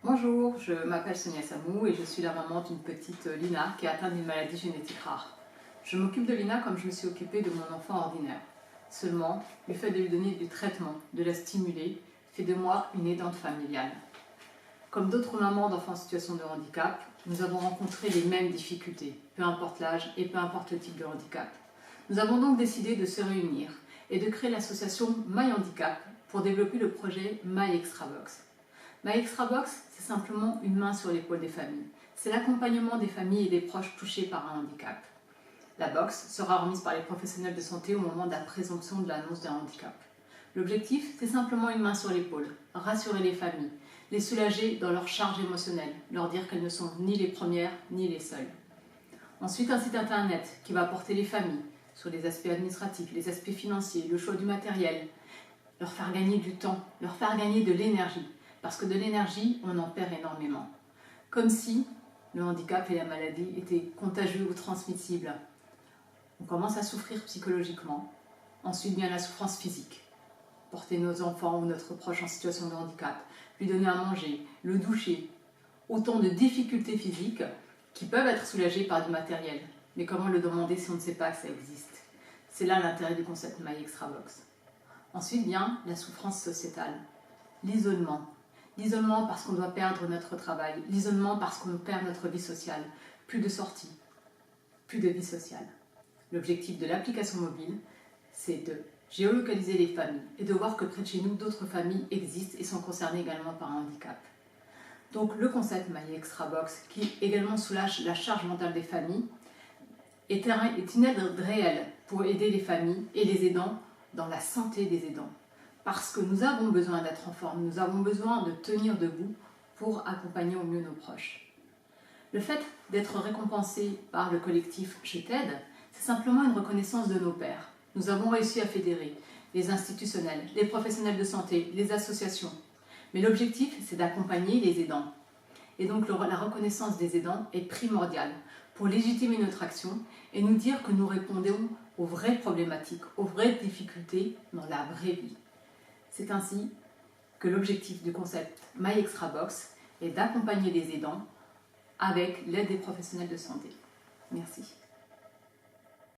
Bonjour, je m'appelle Sonia Samou et je suis la maman d'une petite Lina qui est atteinte d'une maladie génétique rare. Je m'occupe de Lina comme je me suis occupée de mon enfant ordinaire. Seulement, le fait de lui donner du traitement, de la stimuler, fait de moi une aidante familiale. Comme d'autres mamans d'enfants en situation de handicap, nous avons rencontré les mêmes difficultés, peu importe l'âge et peu importe le type de handicap. Nous avons donc décidé de se réunir et de créer l'association My Handicap pour développer le projet My Extra Box. My Extra Box, c'est simplement une main sur l'épaule des familles. C'est l'accompagnement des familles et des proches touchés par un handicap. La box sera remise par les professionnels de santé au moment de la présomption de l'annonce d'un handicap. L'objectif, c'est simplement une main sur l'épaule, rassurer les familles, les soulager dans leur charge émotionnelle, leur dire qu'elles ne sont ni les premières ni les seules. Ensuite, un site internet qui va porter les familles sur les aspects administratifs, les aspects financiers, le choix du matériel, leur faire gagner du temps, leur faire gagner de l'énergie. Parce que de l'énergie, on en perd énormément. Comme si le handicap et la maladie étaient contagieux ou transmissibles. On commence à souffrir psychologiquement. Ensuite vient la souffrance physique. Porter nos enfants ou notre proche en situation de handicap, lui donner à manger, le doucher. Autant de difficultés physiques qui peuvent être soulagées par du matériel. Mais comment le demander si on ne sait pas que ça existe? C'est là l'intérêt du concept My Extra Box. Ensuite vient la souffrance sociétale, l'isolement. L'isolement parce qu'on doit perdre notre travail, l'isolement parce qu'on perd notre vie sociale, plus de sorties, plus de vie sociale. L'objectif de l'application mobile, c'est de géolocaliser les familles et de voir que près de chez nous, d'autres familles existent et sont concernées également par un handicap. Donc le concept My Extra Box, qui également soulage la charge mentale des familles, est une aide réelle pour aider les familles et les aidants dans la santé des aidants. Parce que nous avons besoin d'être en forme, nous avons besoin de tenir debout pour accompagner au mieux nos proches. Le fait d'être récompensé par le collectif Je t'aide, c'est simplement une reconnaissance de nos pairs. Nous avons réussi à fédérer les institutionnels, les professionnels de santé, les associations. Mais l'objectif, c'est d'accompagner les aidants. Et donc la reconnaissance des aidants est primordiale pour légitimer notre action et nous dire que nous répondons aux vraies problématiques, aux vraies difficultés dans la vraie vie. C'est ainsi que l'objectif du concept My Extra Box est d'accompagner les aidants avec l'aide des professionnels de santé. Merci.